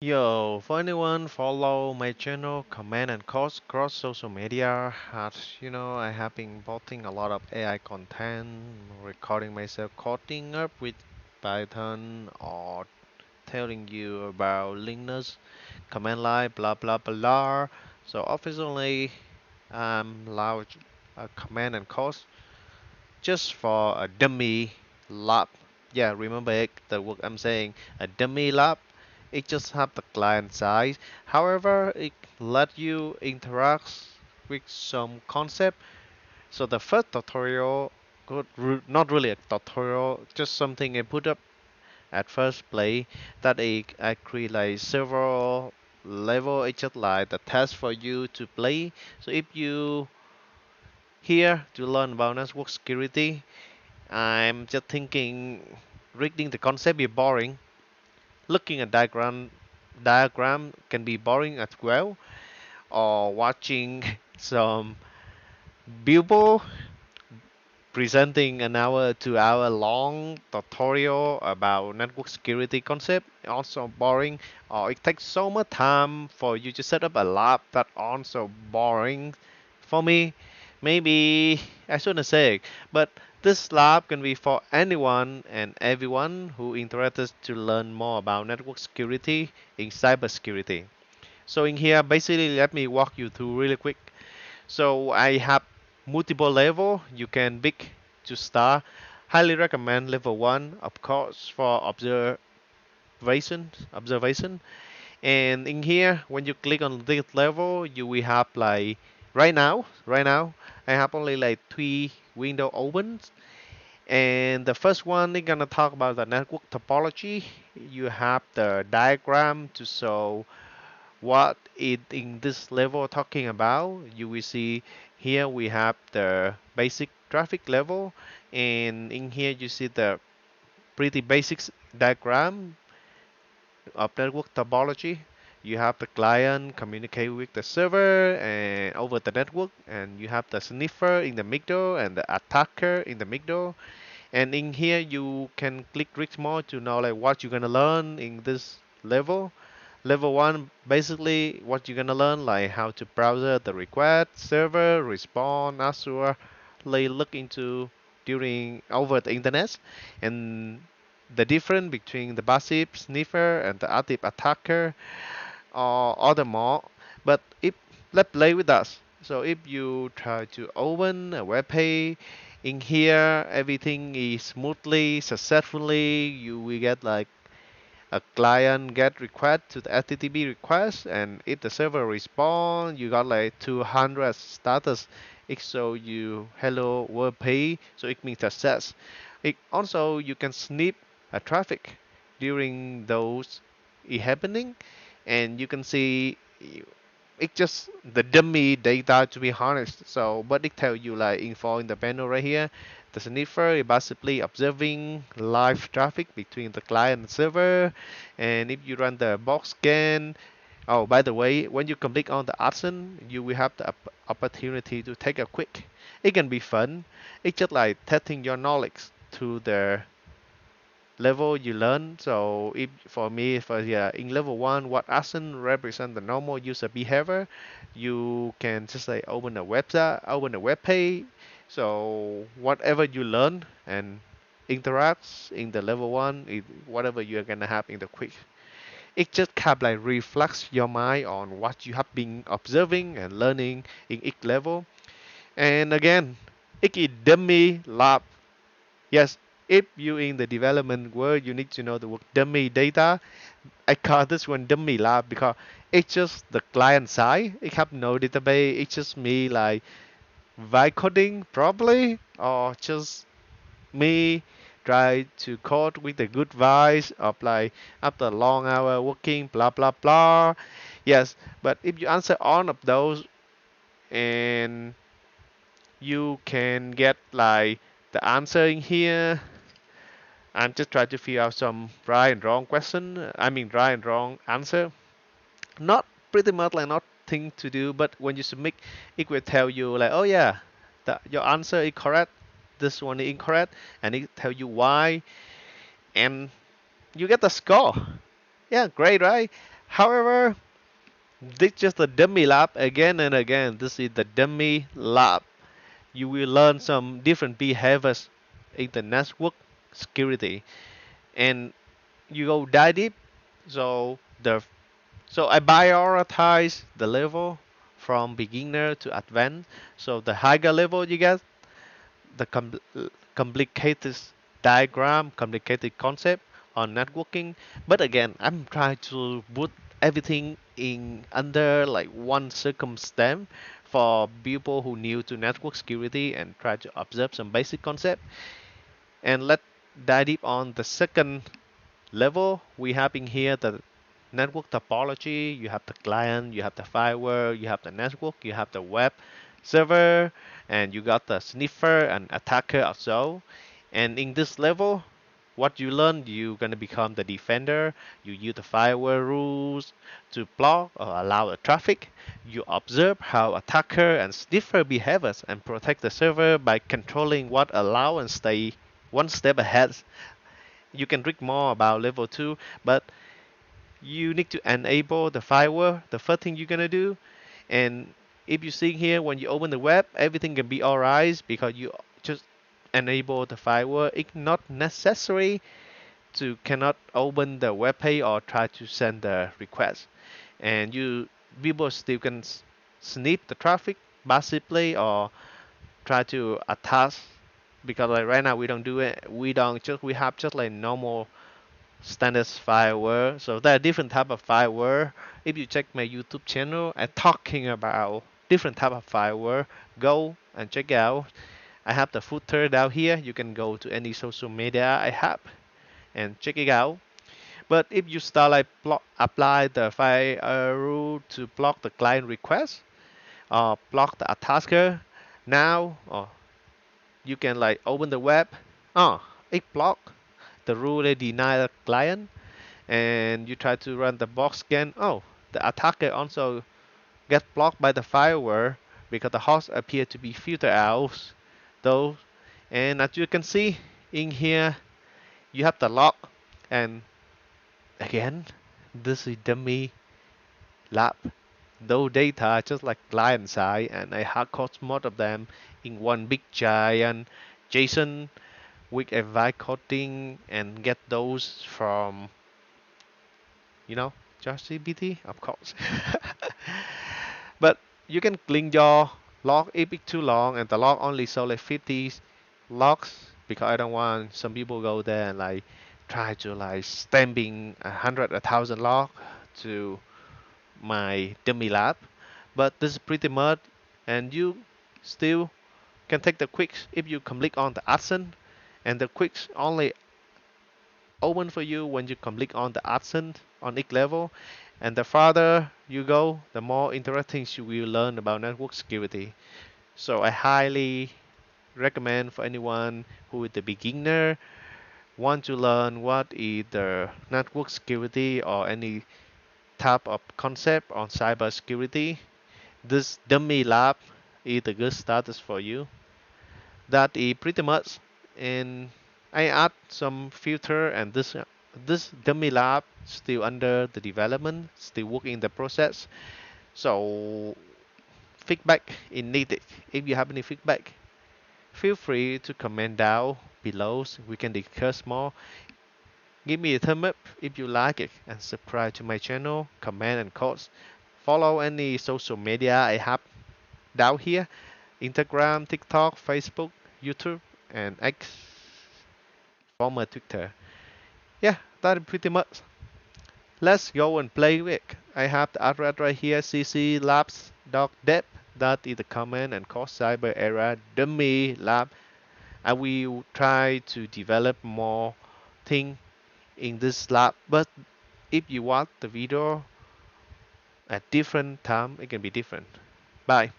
Yo, for anyone follow my channel, comment and cross social media. As you know, I have been posting a lot of AI content, recording myself coding up with Python or telling you about Linux, command line, blah blah blah. So officially, I'm loud command and course just for a dummy lab. Yeah, remember it, the word I'm saying, a dummy lab. It just have the client side. However, it let you interact with some concept. So the first tutorial, not really a tutorial, just something I put up at first play that I create like several level. It's just like the test for you to play. So if you here to learn about network security, I'm just thinking reading the concept is boring. Looking at diagram can be boring as well. Or watching some people presenting an hour to hour long tutorial about network security concept also boring. Or it takes so much time for you to set up a lab that also boring for me. Maybe I shouldn't say it, but this lab can be for anyone and everyone who interested to learn more about network security in cybersecurity. So in here, basically, let me walk you through really quick. So I have multiple level you can pick to start. Highly recommend level one, of course, for observation. And in here, when you click on this level, you will have like right now, I have only like three window open. And the first one is gonna talk about the network topology. You have the diagram to show what it in this level talking about. You will see here we have the basic traffic level, and in here you see the pretty basic diagram of network topology. You have the client communicate with the server and over the network, and you have the sniffer in the middle and the attacker in the middle. And in here you can click read more to know like what you're gonna learn in this level. Level one, basically what you're gonna learn like how to browser the request, server, respond, Azure, like look into during over the internet, and the difference between the passive sniffer and the active attacker or other more. But if let's play with us. So if you try to open a web page, in here everything is smoothly, successfully. You will get like a client get request to the HTTP request, and if the server respond, you got like 200 status. It show you hello world page, so it means success. It also you can snip a traffic during those it happening, and you can see it's just the dummy data to be honest. So but it tell you like info in the panel right here. The sniffer is basically observing live traffic between the client and server. And if you run the box scan, oh by the way, when you click on the action, you will have the opportunity to take a quick. It can be fun. It's just like testing your knowledge to the level you learn. So if for me, for yeah, in level one, what action represent the normal user behavior, you can just like open a website, open a web page. So whatever you learn and interacts in the level one, whatever you're gonna have in the quick. It just kind of like reflects your mind on what you have been observing and learning in each level. And again, it is dummy lab. Yes, if you in the development world, you need to know the word dummy data. I call this one dummy lab because it's just the client side. It have no database. It's just me like vibe coding probably, or just me try to code with the good vibes of like after a long hour working, blah blah blah. Yes, but if you answer all of those and you can get like the answer in here. I'm just trying to figure out some right and wrong question. I mean, right and wrong answer. Not pretty much like nothing to do, but when you submit, it will tell you like, oh yeah, your answer is correct. This one is incorrect, and it tell you why, and you get the score. Yeah, great, right? However, this is just a dummy lab again and again. This is the dummy lab. You will learn some different behaviors in the network security, and you go dive deep. So the so I prioritize the level from beginner to advanced. So the higher level you get, the complicated diagram, complicated concept on networking. But again, I'm trying to put everything in under like one circumstance for people who new to network security and try to observe some basic concept. And let's dive deep on the second level. We have in here the network topology. You have the client, you have the firewall, you have the network, you have the web server, and you got the sniffer and attacker also. And in this level, what you learn, you're gonna become the defender. You use the firewall rules to block or allow the traffic. You observe how attacker and sniffer behaves and protect the server by controlling what allow and stay one step ahead. You can read more about level 2, but you need to enable the firewall, the first thing you're gonna do. And if you see here, when you open the web, everything can be alright because you just enable the firewall. It's not necessary to cannot open the web page or try to send the request. And you people still can sniff the traffic passively or try to attach, because like right now we don't do it. We have just like normal standard firewall. So there are different type of firewall. If you check my YouTube channel, I'm talking about different type of firewall. Go and check out. I have the footer down here. You can go to any social media I have and check it out. But if you start like apply the firewall to block the client request or block the attacker, now you can like open the web. It block the rule they deny the client, and you try to run the box scan. The attacker also get blocked by the firewall because the host appear to be filtered out. Though, and as you can see in here, you have the log, and again, this is dummy lab. Those data are just like client side, and I hard code most of them in one big giant JSON with a vibe coding and get those from you know, ChatGPT, of course. But you can link your log if it's too long, and the log only show like 50 logs, because I don't want some people go there and like try to like stamping 100, 1,000 log to my dummy lab. But this is pretty much, and you still can take the quicks if you click on the action, and the quicks only open for you when you click on the action on each level. And the farther you go, the more interesting you will learn about network security. So I highly recommend for anyone who is the beginner, want to learn what is the network security or any type of concept on cyber security. This dummy lab is a good status for you. That is pretty much. And I add some filter, and this dummy lab still under the development, still working in the process. So feedback is needed. If you have any feedback, feel free to comment down below so we can discuss more. Give me a thumb up if you like it, and subscribe to my channel, comment and quotes. Follow any social media I have down here: Instagram, TikTok, Facebook, YouTube, and X, former Twitter. Yeah, that's pretty much. Let's go and play with. I have the address right here, cclabs.dev. That is the command and code cyber era dummy lab. I will try to develop more things in this lab. But if you want the video at different time, it can be different. Bye.